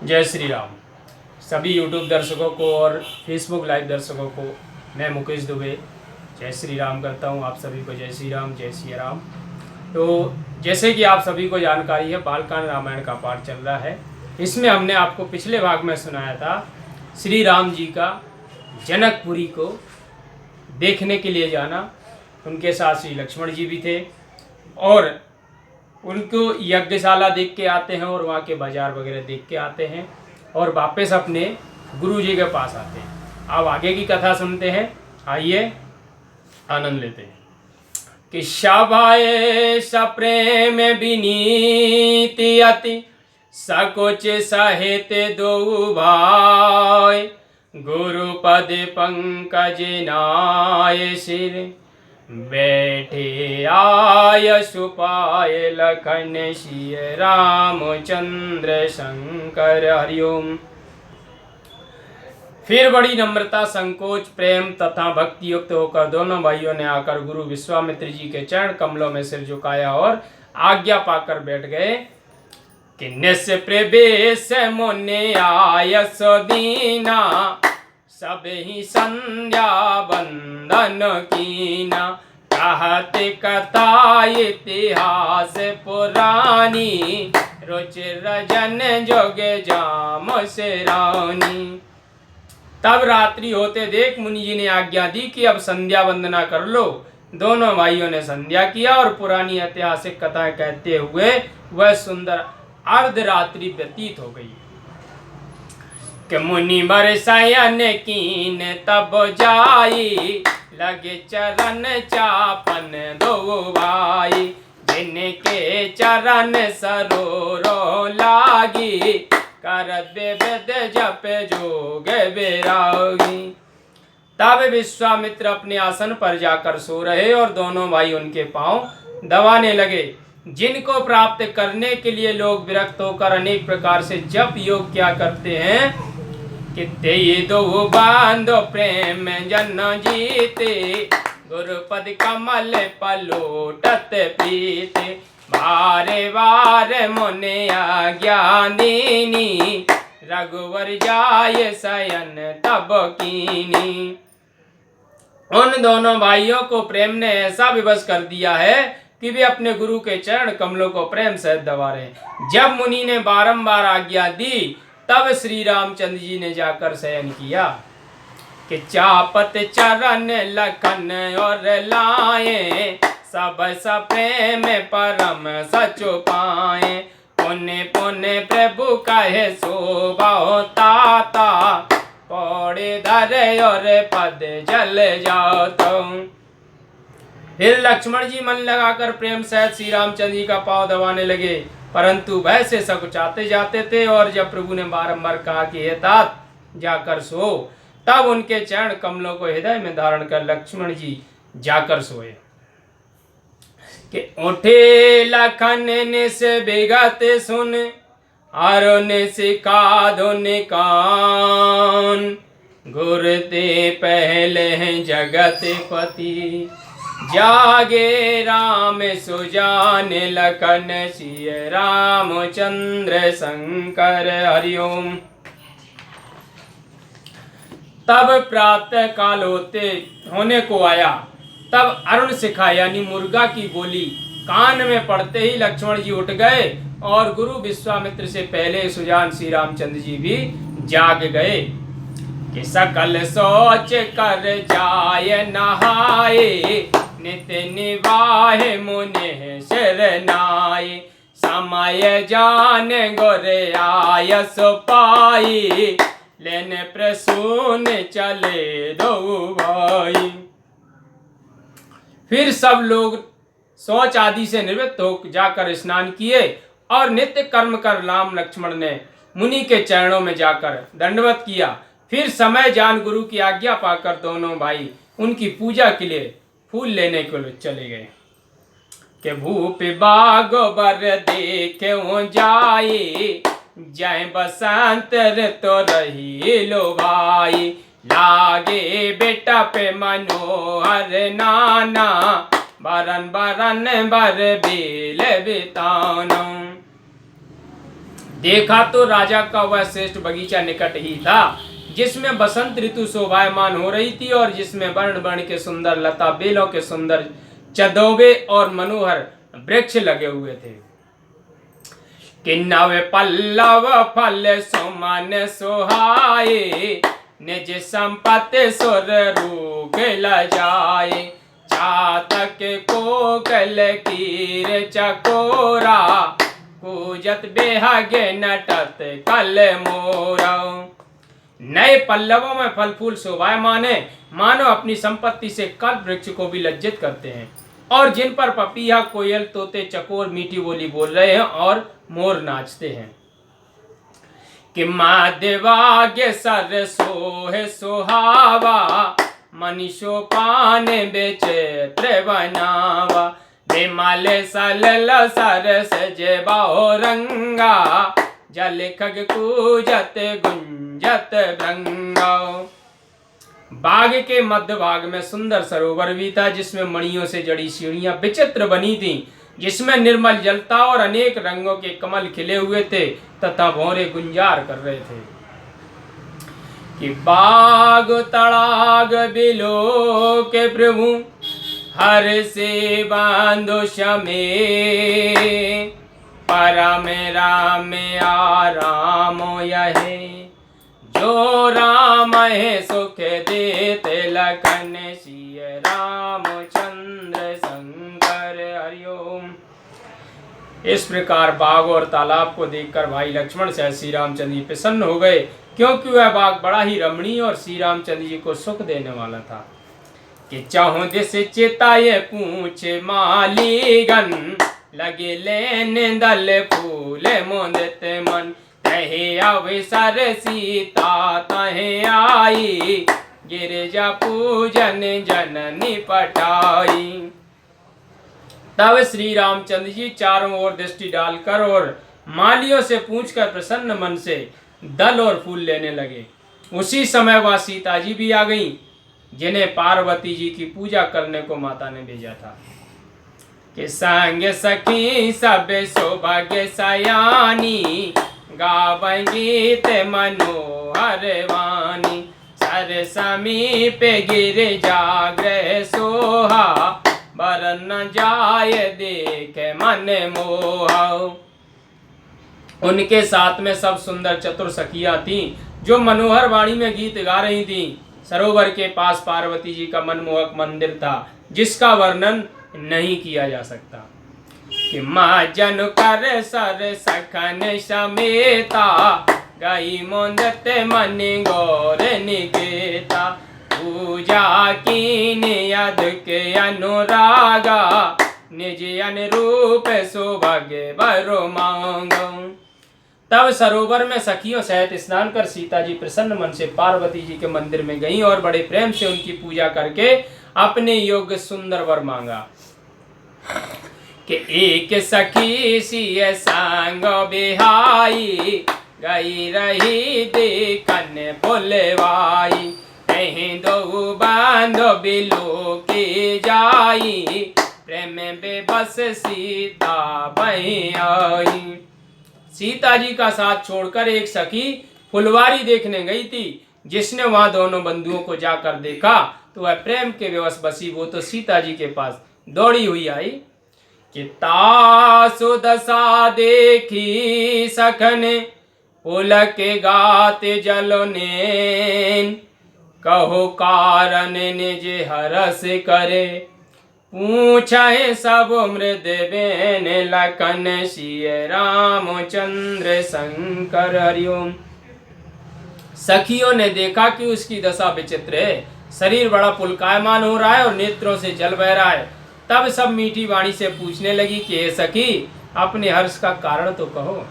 जय श्री राम। सभी यूट्यूब दर्शकों को और फेसबुक लाइव दर्शकों को मैं मुकेश दुबे जय श्री राम करता हूं। आप सभी को जय श्री राम, जय श्री राम। तो जैसे कि आप सभी को जानकारी है, बालकांड रामायण का पाठ चल रहा है। इसमें हमने आपको पिछले भाग में सुनाया था श्री राम जी का जनकपुरी को देखने के लिए जाना। उनके साथ श्री लक्ष्मण जी भी थे और उनको यज्ञशाला देख के आते हैं और वहाँ के बाजार वगैरह देख के आते हैं और वापस अपने गुरु जी के पास आते हैं। अब आगे की कथा सुनते हैं, आइए आनंद लेते हैं। कि शबाए सप्रेम विनीति अति सकुच सहित दो भाई, गुरुपद पंकज नाय सिर बैठे आय सुपाय लखन सिय रामचंद्र शंकर हरिओम। फिर बड़ी नम्रता, संकोच, प्रेम तथा भक्ति युक्त होकर दोनों भाइयों ने आकर गुरु विश्वामित्र जी के चरण कमलों में सिर झुकाया और आज्ञा पाकर बैठ गए। कि निस प्रवेश मुने आयस दीना, सब ही संध्या बंदन कीना। कहते कथा इतिहास पुरानी, रुचिर जन जोग जाम से रानी। तब रात्रि होते देख मुनि जी ने आज्ञा दी कि अब संध्या वंदना कर लो। दोनों भाइयों ने संध्या किया और पुरानी ऐतिहासिक कथाएं कहते हुए वह सुंदर अर्धरात्रि व्यतीत हो गई। कि मुनि बर शयन कीन तब जाई, लगे चरण चापन दो भाई। जिनके चरण सरोरो लागी, कर वेद जप जोग विरागी। तब विश्वामित्र अपने आसन पर जाकर सो रहे और दोनों भाई उनके पांव दबाने लगे। जिनको प्राप्त करने के लिए लोग विरक्त होकर अनेक प्रकार से जप योग क्या करते हैं। कि ते दो बांधो प्रेम जन जीते, गुरुपद कमल पलोटत प्रीते। बारे बार मुने आज्ञा दीनी, रघुवर जाय शयन तब कीनी। उन दोनों भाइयों को प्रेम ने ऐसा विवश कर दिया है कि वे अपने गुरु के चरण कमलों को प्रेम सहित दबा रहे। जब मुनि ने बारंबार आज्ञा दी तब श्री रामचंद्र जी ने जाकर शयन किया। कि चापत चरण लखन और लाए, सब प्रेम परम सचो पाए। पुण्य पुण्य प्रभु कहे शोभा ताता, पौड़े धरे और पद जल जाओ तुम। फिर लक्ष्मण जी मन लगाकर प्रेम सहित श्री रामचंद्र जी का पांव दबाने लगे, परंतु वैसे सकुचाते जाते थे। और जब प्रभु ने बारंबार कहा कि हे तात जाकर सो, तब उनके चरण कमलों को हृदय में धारण कर लक्ष्मण जी जाकर सोए। कि उठे लखन निस विगत सुन, अरुण सिखा धुन कान। गुर ते पहले हैं जगत पति, जागे राम सुजान लखन सिय रामचंद्र शंकर हरिओम। तब प्रातः काल होने को आया। तब अरुण शिखा यानी मुर्गा की बोली कान में पड़ते ही लक्ष्मण जी उठ गए और गुरु विश्वामित्र से पहले सुजान श्री रामचंद्र जी भी जाग गए। कि सकल सोच कर जाय नहाए, नित निवाहे मुने शरनाए। समय जान गुर आयस पाई, लेन प्रसून चले दो भाई। फिर सब लोग शौच आदि से निवृत्त हो जाकर स्नान किए और नित्य कर्म कर राम लक्ष्मण ने मुनि के चरणों में जाकर दंडवत किया। फिर समय जान गुरु की आज्ञा पाकर दोनों भाई उनकी पूजा के लिए फूल लेने के लिए चले गए। के भूप बाग बर देखे जाए, जय बसंत ऋतु रही लो भाई। लागे बेटा पे मनोहर नाना, बरन बरन बर बेल बिताना। देखा तो राजा का वह श्रेष्ठ बगीचा निकट ही था, जिसमें बसंत ऋतु शोभायमान हो रही थी और जिसमें वर्ण वर्ण के सुंदर लता बेलों के सुंदर चदोबे और मनोहर वृक्ष लगे हुए थे। कि नव पल्लव फल सुमन सुहाए, निज संपत्ति सुर रूप लजाए। चातक कोकल कीर चकोरा, कूजत बेहगे नटत कल मोरा। नए पल्लवों में फल फूल शोभायमान है, मानो अपनी संपत्ति से कल्प वृक्ष को भी लज्जित करते हैं, और जिन पर पपीहा कोयल तोते चकोर मीठी बोली बोल रहे हैं और मोर नाचते हैं। कि माधवाग्य सर सोहे सुहावा, मनीषो पान बेचे त्रिवनावा। बेमाल सलल सर सजे बाहो रंगा, जल खग कूजत गुंजत भृंगा। बाग के मध्य भाग में सुंदर सरोवर भी था, जिसमें मणियों से जड़ी सीढ़ियां विचित्र बनी थीं, जिसमें निर्मल जल था और अनेक रंगों के कमल खिले हुए थे तथा भौरे गुंजार कर रहे थे। कि बाग तड़ाग बिलो के प्रभु, हर से बांधो शमे। परम राम आराम यहे, जो राम है सुख देते लखन। सिय रामचंद्र शंकर हरिओम। इस प्रकार बाग और तालाब को देखकर भाई लक्ष्मण से श्री रामचंद्र जी प्रसन्न हो गए, क्योंकि वह बाग बड़ा ही रमणीय और श्री रामचंद्र जी को सुख देने वाला था। कि चाहो दिस चिताए पूछ मालीगन, लगे लेने दल फूल मोदित मन। तहे अवसर सीता तहे आई, गिरिजा पूजन जननी पठाई। तब श्री रामचंद्र जी चारों ओर दृष्टि डालकर और मालियों से पूछकर प्रसन्न मन से दल और फूल लेने लगे। उसी समय वह सीता जी भी आ गईं, जिन्हें पार्वती जी की पूजा करने को माता ने भेजा था। कि संग सखी सब सौभाग्य सयानी, गावै गीत मनोहर वाणी। सर समीप गिर जाग्रह सोहा, बरन जाय देख मन मोहा। उनके साथ में सब सुंदर चतुर सखियां थीं, जो मनोहर वाणी में गीत गा रही थीं। सरोवर के पास पार्वती जी का मनमोहक मंदिर था, जिसका वर्णन नहीं किया जा सकता। कि माँ जन कर सर सखन समेता, गई मोदत मन गौर निकेता। पूजा कीन यद के अनुरागा, निज अनुरूप सौभाग्य बरो मांगो। तब सरोवर में सखियों सहित स्नान कर सीता जी प्रसन्न मन से पार्वती जी के मंदिर में गईं और बड़े प्रेम से उनकी पूजा करके अपने योग्य सुंदर वर मांगा। कि एक सखी सिय संग बिहाई, गई रही देखन फुलवाई। कहीं दो बांधो बिलो के जाई, प्रेम बेबस सीता बही आई। सीता जी का साथ छोड़कर एक सखी फुलवारी देखने गई थी, जिसने वहां दोनों बंधुओं को जाकर देखा तो वह प्रेम के विवश बसी वो तो सीता जी के पास दौड़ी हुई आई। कि तासु दशा देखी सखन, पुलक गाते जलनेन। कहो कारण निज हरस करे, पूछे सब मृद बेन लखन। सिय रामचंद्र शंकर हरिओम। सखियों ने देखा कि उसकी दशा विचित्र है, शरीर बड़ा पुलकायमान हो रहा है और नेत्रों से जल बह रहा है। तब सब मीठी वाणी से पूछने लगी कि हे सखी, अपने हर्ष का कारण तो कहो।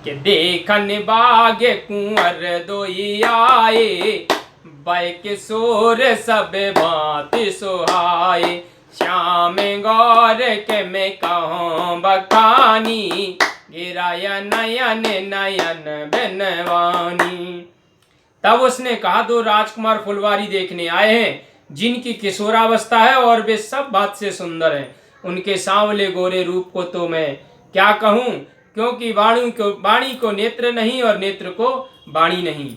कि देखन बागे कुंवर दोई आए, बै किशोर सब भांति सुहाए। श्याम गौर के मैं कहूँ बखानी, गिराय नयन नयन बिनवानी। तब उसने कहा, दो राजकुमार फुलवारी देखने आए हैं, जिनकी किशोरावस्था है और वे सब बात से सुंदर हैं। उनके सांवले गोरे रूप को तो मैं क्या कहूँ, क्योंकि वाणी को नेत्र नहीं और नेत्र को वाणी नहीं।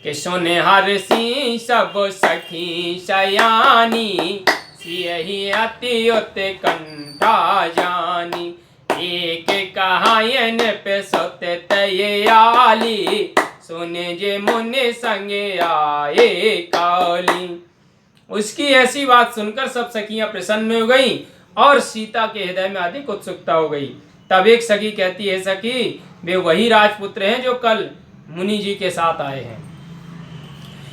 के सोने हर सी सब सखी शयानी, सियहि अति उते कंठा जानी। एक कहायन पे सोते तये आली, सोने जे मुने संगे आए काली। उसकी ऐसी बात सुनकर सब सखियां प्रसन्न हो गईं और सीता के हृदय में अधिक उत्सुकता हो गई। तब एक सखी कहती है, सखी वे वही राजपुत्र हैं जो कल मुनि जी के साथ आए हैं,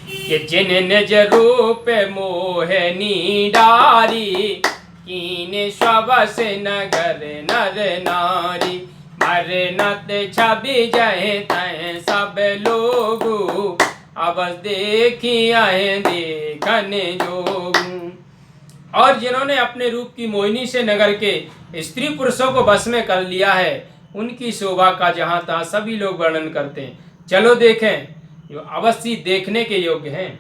कि जिन निज रूप मोहनी डारी, कीने स्वस नगर नर नारी। मरनत छवि जय तय सब लोगु, अबस देखी आए देखन जोगु। और जिन्होंने अपने रूप की मोहिनी से नगर के स्त्री पुरुषों को बस में कर लिया है, उनकी शोभा का जहां तहां सभी लोग वर्णन करते हैं। चलो देखें, जो अवश्य देखने के योग्य हैं।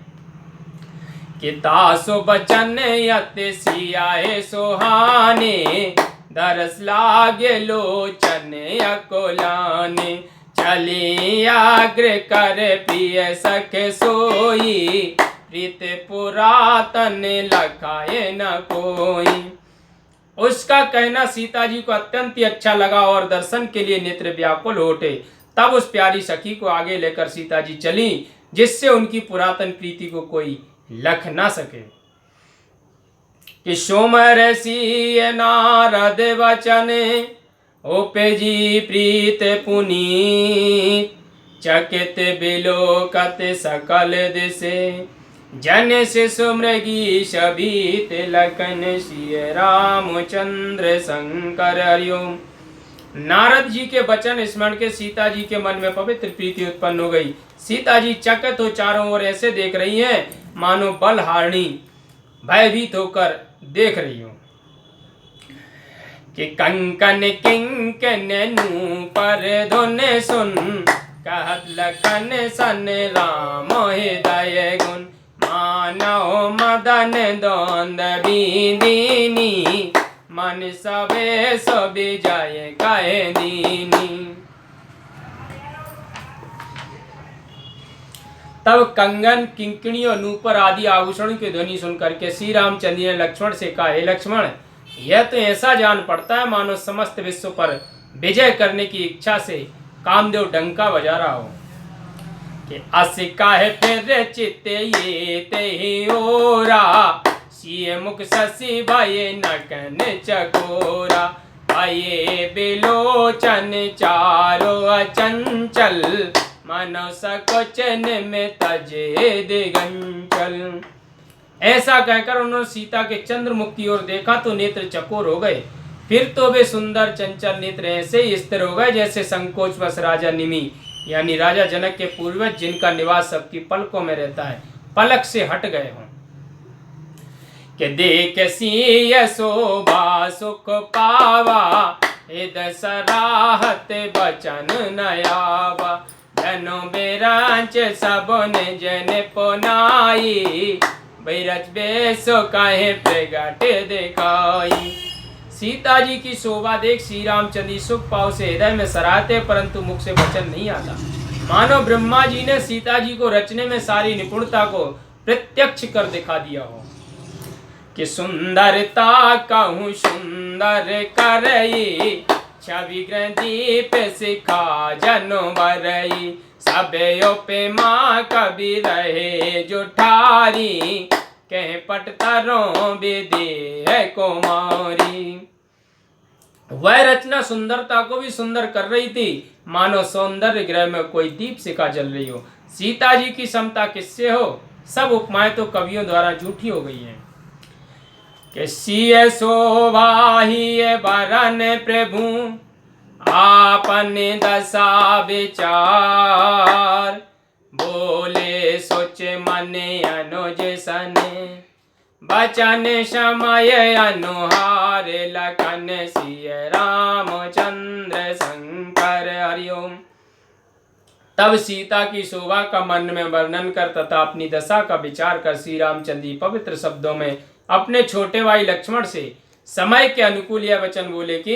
कि तासो बचन यते सियाए सोहाने, दरस लागे लोचन अकोलाने। चली आग्र कर प्रिय सख सोई, प्रीत पुरातन लखाए न कोई। उसका कहना सीता जी को अत्यंत ही अच्छा लगा और दर्शन के लिए नेत्र व्याकुल हो उठे। तब उस प्यारी सखी को आगे लेकर सीता जी चली, जिससे उनकी पुरातन प्रीति को कोई लख ना सके। कि सोमर सी नारद वचन, ओपेजी प्रीत पुनीत। चकित बिलोकत सकल दिसे, जन शिशु मृगी शबीत लखन। सिय रामचंद्र शंकर हरिओम। नारद जी के वचन स्मरण के सीता जी के मन में पवित्र प्रीति उत्पन्न हो गई। सीता जी चकित हो चारों ओर ऐसे देख रही हैं मानो बलहारिणी भयभीत होकर देख रही हो। कि कंकन किंकन पर धुन सुन, कहत लखन सन राम हृदय गुण। मानव मदन द्वंद बीदीनी, मन सबे सबे जाए कहे दीनी। तब कंगन किंकणी और नूपुर आदि आभूषण की ध्वनि सुनकर के श्री रामचंद्र ने लक्ष्मण से कहा, हे लक्ष्मण, यह तो ऐसा जान पड़ता है मानो समस्त विश्व पर विजय करने की इच्छा से कामदेव डंका बजा रहा हो। कि अस काहे फिर चित्ते ये ते ओरा, सिय मुख शशि भये नकन चकोरा। भये बिलोचन चारो अचंचल, मानव सकोचन में तजे दिगंचल। ऐसा कहकर उन्होंने सीता के चंद्रमुख की ओर देखा तो नेत्र चकोर हो गए। फिर तो वे सुंदर चंचल नेत्र ऐसे ही स्थिर हो गए जैसे संकोचवश राजा निमि यानी राजा जनक के पूर्वज, जिनका निवास सबकी पलकों में रहता है, पलक से हट गए हों। कि देख सिय शोभा सुख पावा, हृदय सराहत बचन नयावा। जनो बेरांच सबन जन पोनाई, बैरज बेसो काहे प्रगट दिखाई। सीता जी की शोभा देख श्री रामचंद्र सुख पाव से हृदय में सराहते, परंतु मुख से वचन नहीं आता। मानो ब्रह्मा जी ने सीता जी को रचने में सारी निपुणता को प्रत्यक्ष कर दिखा दिया हो। कि सुंदरता कहूँ सुंदर करई, छवि दीप सिखा जनो बरई। सबे पे माँ कभी रहे जो ठारी, कह पटतरों विधि है कुमारी। वह रचना सुंदरता को भी सुंदर कर रही थी, मानो सौंदर्य गृह में कोई दीप शिखा जल रही हो। सीता जी की समता किससे हो? सब उपमाएं तो कवियों द्वारा झूठी हो गई हैं। कि सिय शोभा ही बरन प्रभु, आपन दशा विचार। बोले सोच मन अनुज सन, बचन समय अनुहार। लखन सिय रामचंद्र शंकर हरिओम। तब सीता की शोभा का मन में वर्णन कर तथा अपनी दशा का विचार कर श्री रामचंद्र पवित्र शब्दों में अपने छोटे भाई लक्ष्मण से समय के अनुकूल यह वचन बोले कि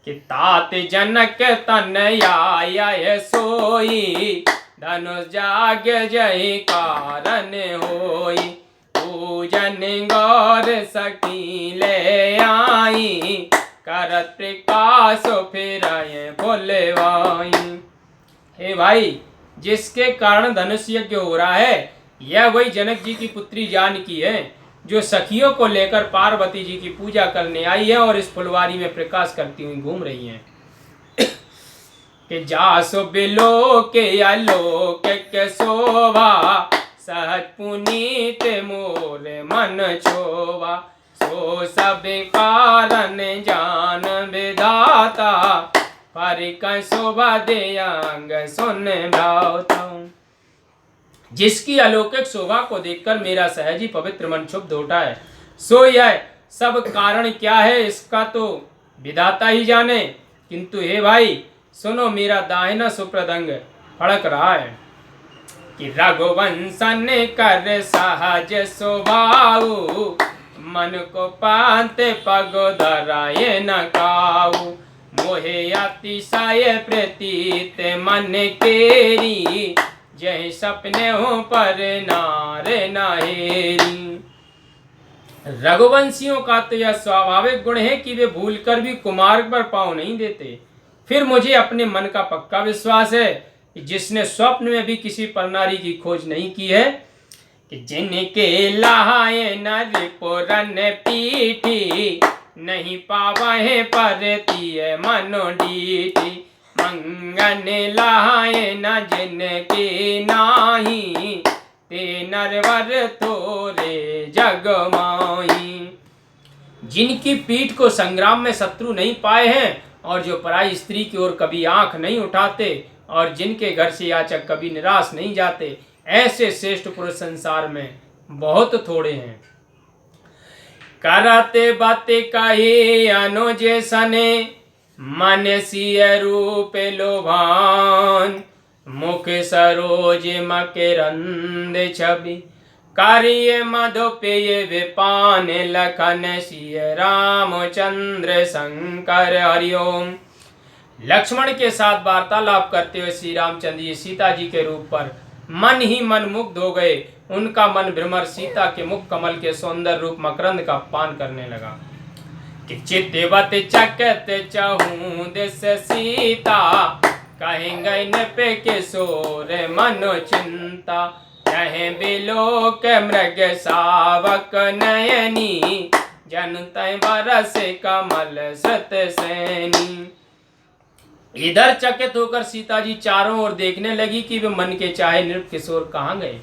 कि तात जनक तन आय सोई, धनुष जाग जय कारण होई, पूजन गौर सखी ले आई, करत प्रकाश फिर फुलवाई। हे भाई, जिसके कारण धनुष यज्ञ हो रहा है, यह वही जनक जी की पुत्री जानकी है, जो सखियों को लेकर पार्वती जी की पूजा करने आई है और इस फुलवारी में प्रकाश करती हुई घूम रही हैं। कि जासो बिलो के आलोक के शोभा, सहज पुनीत मोर मन छोवा, सो सब कारण जान विधाता, परिक शोभा दे अंग सुन भावता। जिसकी अलौकिक शोभा को देखकर मेरा सहज ही पवित्र मन क्षुब्ध उठा है, सो यह सब कारण क्या है इसका तो विधाता ही जाने। किंतु हे भाई सुनो, मेरा दाहिना सुप्रदंग फड़क रहा है कि रघुवंशन कर सहज स्वभाव, मन को पाते पग धराए न काऊ, मोहे अतिशय प्रतीत मन केरी, जय सपने हो पर नार नाहेरी। रघुवंशियों का तो यह स्वाभाविक गुण है कि वे भूलकर भी कुमार्ग पर पांव नहीं देते। फिर मुझे अपने मन का पक्का विश्वास है कि जिसने स्वप्न में भी किसी परनारी की खोज नहीं की है, कि जिनके लहाए नर पुरन पीठी, नहीं पावे परती मनो डीठी, मंगन लहाए न जिनके नाही, ते नरवर थोरे जग माही। जिनकी पीठ को संग्राम में शत्रु नहीं पाए हैं, और जो पराई स्त्री की ओर कभी आंख नहीं उठाते, और जिनके घर से याचक कभी निराश नहीं जाते, ऐसे श्रेष्ठ पुरुष संसार में बहुत थोड़े हैं। करते बाते कही अनुजे सने, मन सिय रूप लोभान, मुख सरोज मकरंद छवि, कार्य मधुपेय विपान, लखन सिय रामचंद्र शंकर हरिओम। लक्ष्मण के साथ वार्तालाप करते हुए श्री रामचंद्र जी सीता जी के रूप पर मन ही मन मुग्ध हो गए। उनका मन भ्रमर सीता के मुख कमल के सौंदर्य रूप मकरंद का पान करने लगा। कि चितवत चकत चहूं दिस सीता, कहेंगे न पे किशोर मनो चिंता, कहें बिलोक मृग सावक नयनी, जनत बरस कमल सत सैनी। इधर चकित होकर सीता जी चारों ओर देखने लगी कि वे मन के चाहे नृप किशोर कहाँ गए।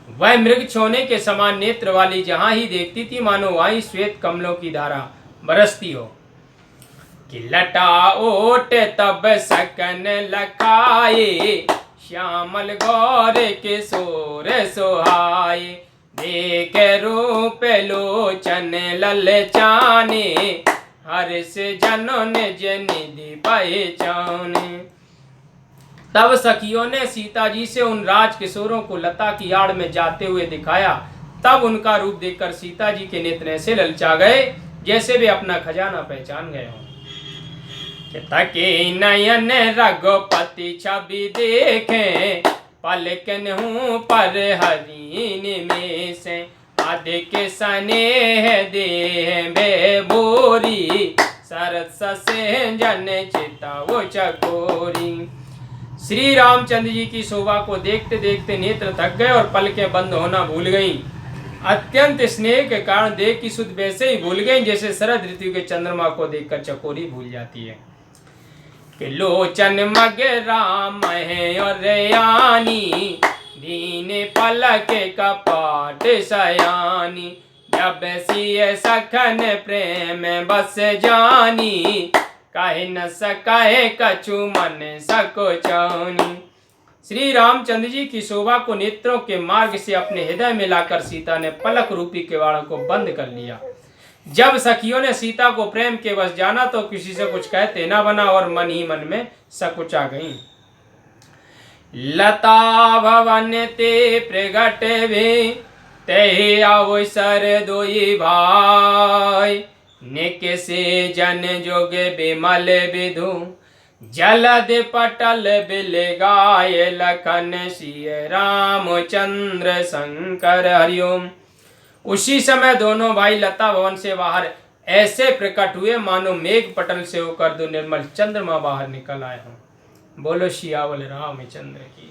वह मृग छोने के समान नेत्र वाली जहां ही देखती थी, मानो वहीं श्वेत कमलों की धारा बरसती हो। कि लटा ओट तब सकन लखाए, श्यामल गौर किशोर सोहाए, देख रूप लोचन ललचाने, हर्ष जनों ने जनिधि पहचाने। तब सखियों ने सीता जी से उन राज किशोरों को लता की आड़ में जाते हुए दिखाया। तब उनका रूप देखकर सीता जी के नेत्र ऐसे ललचा गए जैसे वे अपना खजाना पहचान गए हों। तके नयन रघुपति छवि देखे, पलकन हूँ पर हरीन में से, अधिक स्नेह देह में बोरी, सरत ससे जन चिताओ चकोरी। श्री रामचंद्र जी की शोभा को देखते देखते नेत्र थक गए और पलकें बंद होना भूल गईं। अत्यंत स्नेह के कारण देह की सुध वैसे ही भूल गई जैसे शरद ऋतु के चंद्रमा को देखकर चकोरी भूल जाती है। कि लोचन मग राम है और रयानी, दीन पलक कपाट सयानी, जब सिय सखन प्रेम बस जानी, कहे न सके कछु मन सको चानी। श्री रामचंद्र जी की शोभा को नेत्रों के मार्ग से अपने हृदय में लाकर सीता ने पलक रूपी किवाड़ों को बंद कर लिया। जब सखियों ने सीता को प्रेम के वश जाना तो किसी से कुछ कहते न बना और मन ही मन में सकुचा गई। लता भवन ते प्रगट वे, ते अवसर दोई भाई, नेके से जन जोगे बेमल विधु जलद पटल बिल गाय लखन सिय रामचंद्र शंकर हरिओम। उसी समय दोनों भाई लता भवन से बाहर ऐसे प्रकट हुए मानो मेघ पटल से होकर दो निर्मल चंद्रमा बाहर निकल आए हों। बोलो सियावल रामचंद्र की।